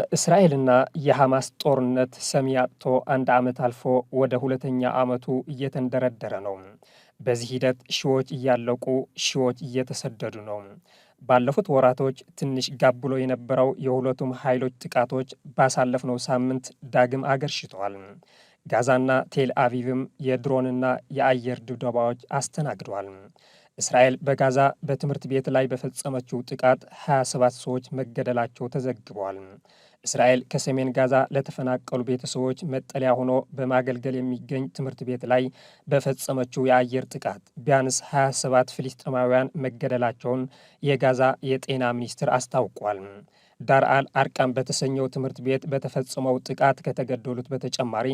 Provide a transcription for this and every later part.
የእስራኤልና የሐማስ ጦርነት ሰሚ አጥቶ አንድ ዓመት አልፎ ወደ ሁለተኛ ዓመቱ እየተንደረደረ ነው። በዚህ ሂደት ሺዎች እያለቁ ሺዎች እየተሰደዱ ነው። ባለፉት ወራቶች ትንሽ ጋብ ብሎ የነበረው የሁለቱም ኃይሎች ጥቃቶች ባሳለፍነው ሳምንት ዳግም አገርሽተዋል። ጋዛና ቴል አቪቭም የድሮንና የአየር ድብደባዎች አስተናግደዋል። እስራኤል በጋዛ በትምህርት ቤት ላይ በፈጸመችው ጥቃት 27 ሰዎች መገደላቸው ተዘግበዋል። እስራኤል ከሰሜን ጋዛ ለተፈናቀሉ ቤተሰቦች መጠለያ ሆኖ በማገልገል የሚገኝ ትምህርት ቤት ላይ በፈጸመችው የአየር ጥቃት ቢያንስ 27 ፍልስጤማውያን መገደላቸውን የጋዛ የጤና ሚኒስቴር አስታውቋል። ዳር አል አርቃም በተሰኘው ትምህርት ቤት በተፈጸመው ጥቃት ከተገደሉት በተጨማሪ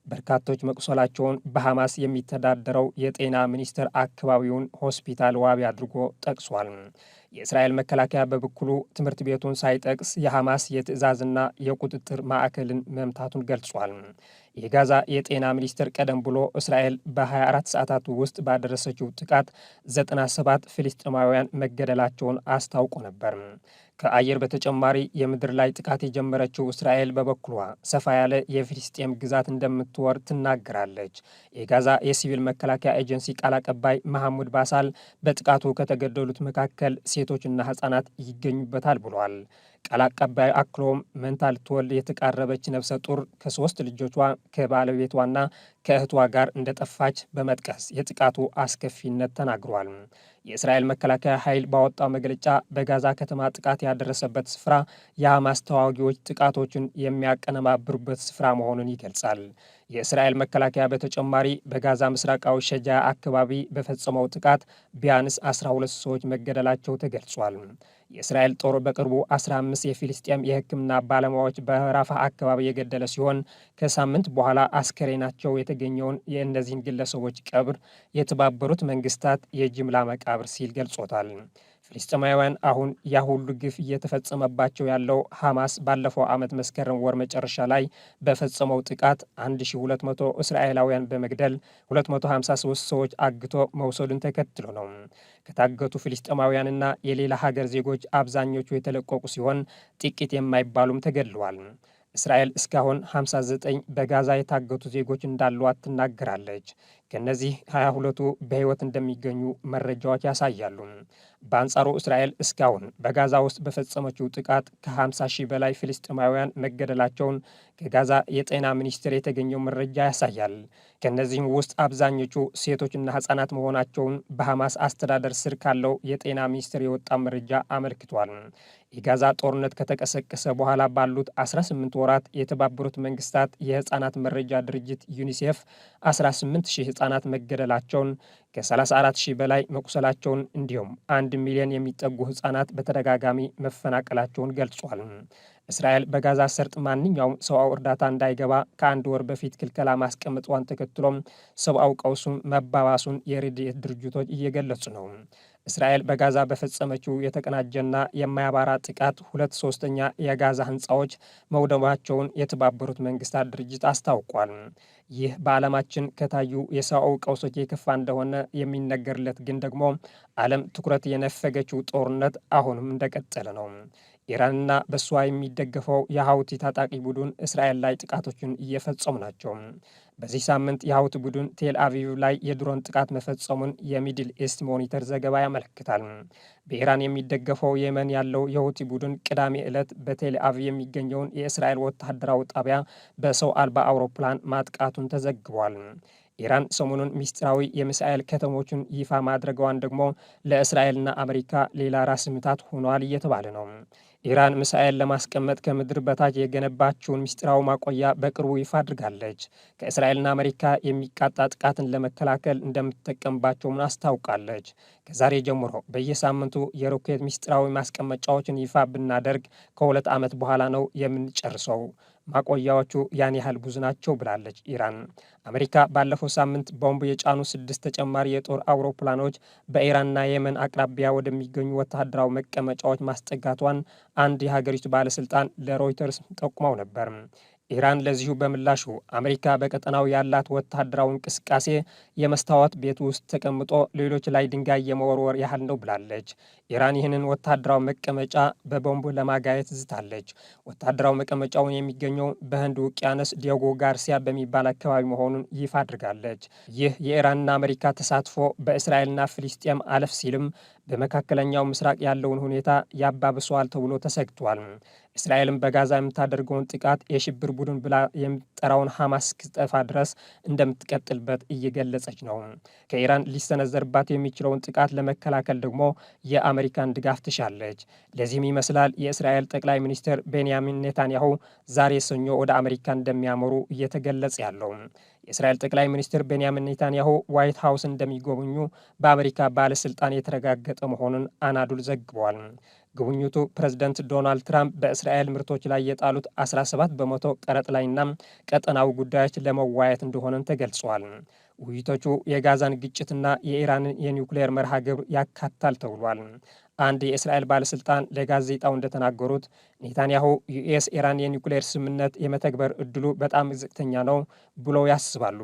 በርካቶች መቁሰላቸውን በሐማስ የሚተዳደረው የጤና ሚኒስቴር አካባቢውን ሆስፒታል ዋቢ አድርጎ ጠቅሷል። የእስራኤል መከላከያ በበኩሉ ትምህርት ቤቱን ሳይጠቅስ የሐማስ የትዕዛዝና የቁጥጥር ማዕከልን መምታቱን ገልጿል። የጋዛ የጤና ሚኒስቴር ቀደም ብሎ እስራኤል በ24 ሰዓታት ውስጥ ባደረሰችው ጥቃት 97 ፍልስጤማውያን መገደላቸውን አስታውቆ ነበር። ከአየር በተጨማሪ የምድር ላይ ጥቃት የጀመረችው እስራኤል በበኩሏ ሰፋ ያለ የፍልስጤም ግዛት እንደምትወር ትናገራለች። የጋዛ የሲቪል መከላከያ ኤጀንሲ ቃል አቀባይ መሐሙድ ባሳል በጥቃቱ ከተገደሉት መካከል ሴቶችና ሕፃናት ይገኙበታል ብሏል። ቃል አቀባዩ አክሎም መንታ ልትወልድ የተቃረበች ነፍሰ ጡር ከ3 ልጆቿ ከባለቤቷና ከእህቷ ጋር እንደጠፋች በመጥቀስ የጥቃቱ አስከፊነት ተናግሯል። የእስራኤል መከላከያ ኃይል ባወጣው መግለጫ በጋዛ ከተማ ጥቃት ያደረሰበት ስፍራ የሐማስ ተዋጊዎች ጥቃቶችን የሚያቀነባብሩበት ስፍራ መሆኑን ይገልጻል። የእስራኤል መከላከያ በተጨማሪ በጋዛ ምስራቃዊ ሸጃ አካባቢ በፈጸመው ጥቃት ቢያንስ 12 ሰዎች መገደላቸው ተገልጿል። የእስራኤል ጦር በቅርቡ 15 የፊልስጤም የሕክምና ባለሙያዎች በራፋ አካባቢ የገደለ ሲሆን ከሳምንት በኋላ አስከሬናቸው የተገኘውን የእነዚህን ግለሰቦች ቀብር የተባበሩት መንግስታት የጅምላ መቃብር ሲል ገልጾታል። ፍልስጤማውያን አሁን ያ ሁሉ ግፍ እየተፈጸመባቸው ያለው ሐማስ ባለፈው ዓመት መስከረም ወር መጨረሻ ላይ በፈጸመው ጥቃት 1200 እስራኤላውያን በመግደል 253 ሰዎች አግቶ መውሰዱን ተከትሎ ነው። ከታገቱ ፍልስጤማውያንና የሌላ ሀገር ዜጎች አብዛኞቹ የተለቀቁ ሲሆን ጥቂት የማይባሉም ተገድለዋል። እስራኤል እስካሁን 59 በጋዛ የታገቱ ዜጎች እንዳሏት ትናገራለች። ከእነዚህ 22ቱ በሕይወት እንደሚገኙ መረጃዎች ያሳያሉ። በአንጻሩ እስራኤል እስካሁን በጋዛ ውስጥ በፈጸመችው ጥቃት ከ50 ሺህ በላይ ፍልስጤማውያን መገደላቸውን ከጋዛ የጤና ሚኒስቴር የተገኘው መረጃ ያሳያል። ከእነዚህም ውስጥ አብዛኞቹ ሴቶችና ሕፃናት መሆናቸውን በሐማስ አስተዳደር ስር ካለው የጤና ሚኒስቴር የወጣ መረጃ አመልክቷል። የጋዛ ጦርነት ከተቀሰቀሰ በኋላ ባሉት 18 ወራት የተባበሩት መንግስታት የሕፃናት መረጃ ድርጅት ዩኒሴፍ 18 ሺህ ሕፃናት መገደላቸውን ከ34 ሺህ በላይ መቁሰላቸውን እንዲሁም 1 ሚሊዮን የሚጠጉ ሕፃናት በተደጋጋሚ መፈናቀላቸውን ገልጿል። እስራኤል በጋዛ ሰርጥ ማንኛውም ሰብአዊ እርዳታ እንዳይገባ ከአንድ ወር በፊት ክልከላ ማስቀመጧን ተከትሎም ሰብአዊ ቀውሱን መባባሱን የረድኤት ድርጅቶች እየገለጹ ነው። እስራኤል በጋዛ በፈጸመችው የተቀናጀና የማያባራ ጥቃት 2/3 የጋዛ ህንፃዎች መውደማቸውን የተባበሩት መንግስታት ድርጅት አስታውቋል። ይህ በዓለማችን ከታዩ የሰብአዊ ቀውሶች የከፋ እንደሆነ የሚነገርለት ግን ደግሞ ዓለም ትኩረት የነፈገችው ጦርነት አሁንም እንደቀጠለ ነው። ኢራንና በሷ የሚደገፈው የሀውቲ ታጣቂ ቡድን እስራኤል ላይ ጥቃቶችን እየፈጸሙ ናቸው። በዚህ ሳምንት የሀውቲ ቡድን ቴል አቪቭ ላይ የድሮን ጥቃት መፈጸሙን የሚድል ኢስት ሞኒተር ዘገባ ያመለክታል። በኢራን የሚደገፈው የመን ያለው የሁቲ ቡድን ቅዳሜ ዕለት በቴል አቪቭ የሚገኘውን የእስራኤል ወታደራዊ ጣቢያ በሰው አልባ አውሮፕላን ማጥቃቱን ተዘግቧል። ኢራን ሰሞኑን ሚስጥራዊ የሚሳኤል ከተሞችን ይፋ ማድረጓን ደግሞ ለእስራኤልና አሜሪካ ሌላ ራስ ምታት ሆኗል እየተባለ ነው። ኢራን ሚሳኤል ለማስቀመጥ ከምድር በታች የገነባችውን ሚስጥራዊ ማቆያ በቅርቡ ይፋ አድርጋለች። ከእስራኤልና አሜሪካ የሚቃጣ ጥቃትን ለመከላከል እንደምትጠቀምባቸውም አስታውቃለች። ከዛሬ ጀምሮ በየሳምንቱ የሮኬት ሚስጥራዊ ማስቀመጫዎችን ይፋ ብናደርግ ከ2 ዓመት በኋላ ነው የምንጨርሰው። ማቆያዎቹ ያን ያህል ብዙ ናቸው ብላለች ኢራን። አሜሪካ ባለፈው ሳምንት ቦምብ የጫኑ 6 ተጨማሪ የጦር አውሮፕላኖች በኢራንና የመን አቅራቢያ ወደሚገኙ ወታደራዊ መቀመጫዎች ማስጠጋቷን አንድ የሀገሪቱ ባለስልጣን ለሮይተርስ ጠቁመው ነበር። ኢራን ለዚሁ በምላሹ አሜሪካ በቀጠናው ያላት ወታደራዊ እንቅስቃሴ የመስታወት ቤት ውስጥ ተቀምጦ ሌሎች ላይ ድንጋይ የመወርወር ያህል ነው ብላለች። ኢራን ይህንን ወታደራዊ መቀመጫ በቦምብ ለማጋየት ዝታለች። ወታደራዊ መቀመጫውን የሚገኘው በህንድ ውቅያኖስ ዲዮጎ ጋርሲያ በሚባል አካባቢ መሆኑን ይፋ አድርጋለች። ይህ የኢራንና አሜሪካ ተሳትፎ በእስራኤልና ፍልስጤም አለፍ ሲልም በመካከለኛው ምስራቅ ያለውን ሁኔታ ያባብሰዋል ተብሎ ተሰግቷል። እስራኤልም በጋዛ የምታደርገውን ጥቃት የሽብር ቡድን ብላ የምትጠራውን ሐማስ እስኪጠፋ ድረስ እንደምትቀጥልበት እየገለጸች ነው። ከኢራን ሊሰነዘርባት የሚችለውን ጥቃት ለመከላከል ደግሞ የአሜሪካን ድጋፍ ትሻለች። ለዚህም ይመስላል የእስራኤል ጠቅላይ ሚኒስትር ቤንያሚን ኔታንያሁ ዛሬ ሰኞ ወደ አሜሪካ እንደሚያመሩ እየተገለጸ ያለው። የእስራኤል ጠቅላይ ሚኒስትር ቤንያሚን ኔታንያሁ ዋይት ሀውስ እንደሚጎበኙ በአሜሪካ ባለስልጣን የተረጋገጠ መሆኑን አናዱል ዘግቧል። ጉብኝቱ ፕሬዝደንት ዶናልድ ትራምፕ በእስራኤል ምርቶች ላይ የጣሉት 17 በመቶ ቀረጥ ላይና ቀጠናዊ ጉዳዮች ለመዋየት እንደሆነም ተገልጿል። ውይይቶቹ የጋዛን ግጭትና የኢራንን የኒውክሌር መርሃ ግብር ያካታል ተብሏል። አንድ የእስራኤል ባለስልጣን ለጋዜጣው እንደተናገሩት ኔታንያሁ ዩኤስ ኢራን የኒውክሌር ስምምነት የመተግበር እድሉ በጣም ዝቅተኛ ነው ብለው ያስባሉ።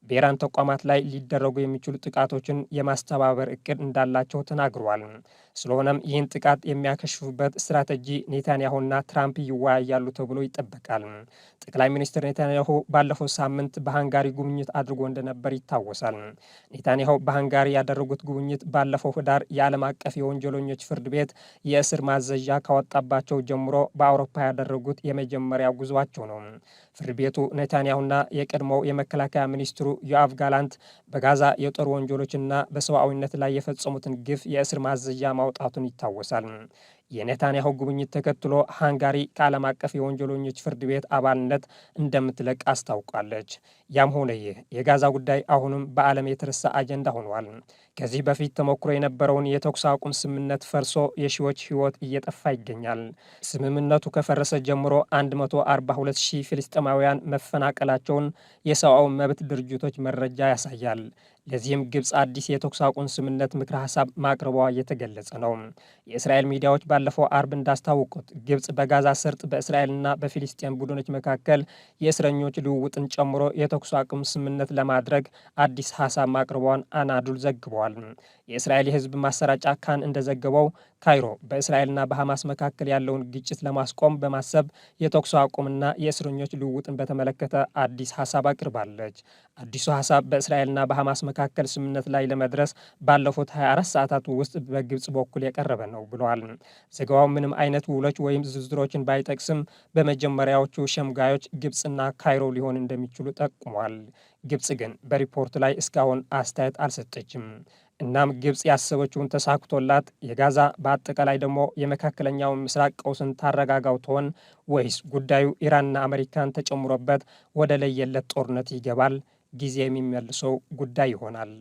በኢራን ተቋማት ላይ ሊደረጉ የሚችሉ ጥቃቶችን የማስተባበር እቅድ እንዳላቸው ተናግረዋል። ስለሆነም ይህን ጥቃት የሚያከሽፉበት ስትራቴጂ ኔታንያሁና ትራምፕ ይወያያሉ ተብሎ ይጠበቃል። ጠቅላይ ሚኒስትር ኔታንያሁ ባለፈው ሳምንት በሃንጋሪ ጉብኝት አድርጎ እንደነበር ይታወሳል። ኔታንያሁ በሃንጋሪ ያደረጉት ጉብኝት ባለፈው ህዳር የዓለም አቀፍ የወንጀለኞች ፍርድ ቤት የእስር ማዘዣ ካወጣባቸው ጀምሮ በአውሮፓ ያደረጉት የመጀመሪያ ጉዟቸው ነው። ፍርድ ቤቱ ኔታንያሁና የቀድሞው የመከላከያ ሚኒስትሩ ዮአቭ ጋላንት በጋዛ የጦር ወንጀሎችና በሰብአዊነት ላይ የፈጸሙትን ግፍ የእስር ማዘዣ ማውጣቱን ይታወሳል። የኔታንያሁ ጉብኝት ተከትሎ ሃንጋሪ ከዓለም አቀፍ የወንጀለኞች ፍርድ ቤት አባልነት እንደምትለቅ አስታውቃለች። ያም ሆነ ይህ የጋዛ ጉዳይ አሁንም በዓለም የተረሳ አጀንዳ ሆኗል። ከዚህ በፊት ተሞክሮ የነበረውን የተኩስ አቁም ስምምነት ፈርሶ የሺዎች ሕይወት እየጠፋ ይገኛል። ስምምነቱ ከፈረሰ ጀምሮ 142 ሺህ ፍልስጤማውያን መፈናቀላቸውን የሰብአዊ መብት ድርጅቶች መረጃ ያሳያል። ለዚህም ግብፅ አዲስ የተኩስ አቁም ስምምነት ምክረ ሀሳብ ማቅረቧ እየተገለጸ ነው። የእስራኤል ሚዲያዎች ባለፈው አርብ እንዳስታወቁት ግብፅ በጋዛ ሰርጥ በእስራኤልና በፊሊስጤን ቡድኖች መካከል የእስረኞች ልውውጥን ጨምሮ የተኩስ አቁም ስምምነት ለማድረግ አዲስ ሀሳብ ማቅረቧን አናዱል ዘግቧል። የእስራኤል የህዝብ ማሰራጫ ካን እንደዘገበው ካይሮ በእስራኤልና በሐማስ መካከል ያለውን ግጭት ለማስቆም በማሰብ የተኩስ አቁምና የእስረኞች ልውውጥን በተመለከተ አዲስ ሀሳብ አቅርባለች። አዲሱ ሀሳብ በእስራኤልና በሐማስ መካከል ስምምነት ላይ ለመድረስ ባለፉት 24 ሰዓታት ውስጥ በግብፅ በኩል የቀረበ ነው ብለዋል። ዘገባው ምንም አይነት ውሎች ወይም ዝርዝሮችን ባይጠቅስም በመጀመሪያዎቹ ሸምጋዮች ግብፅና ካይሮ ሊሆን እንደሚችሉ ጠቁሟል። ግብፅ ግን በሪፖርቱ ላይ እስካሁን አስተያየት አልሰጠችም። እናም ግብፅ ያሰበችውን ተሳክቶላት የጋዛ በአጠቃላይ ደግሞ የመካከለኛው ምስራቅ ቀውስን ታረጋጋው ትሆን ወይስ ጉዳዩ ኢራንና አሜሪካን ተጨምሮበት ወደ ለየለት ጦርነት ይገባል? ጊዜ የሚመልሰው ጉዳይ ይሆናል።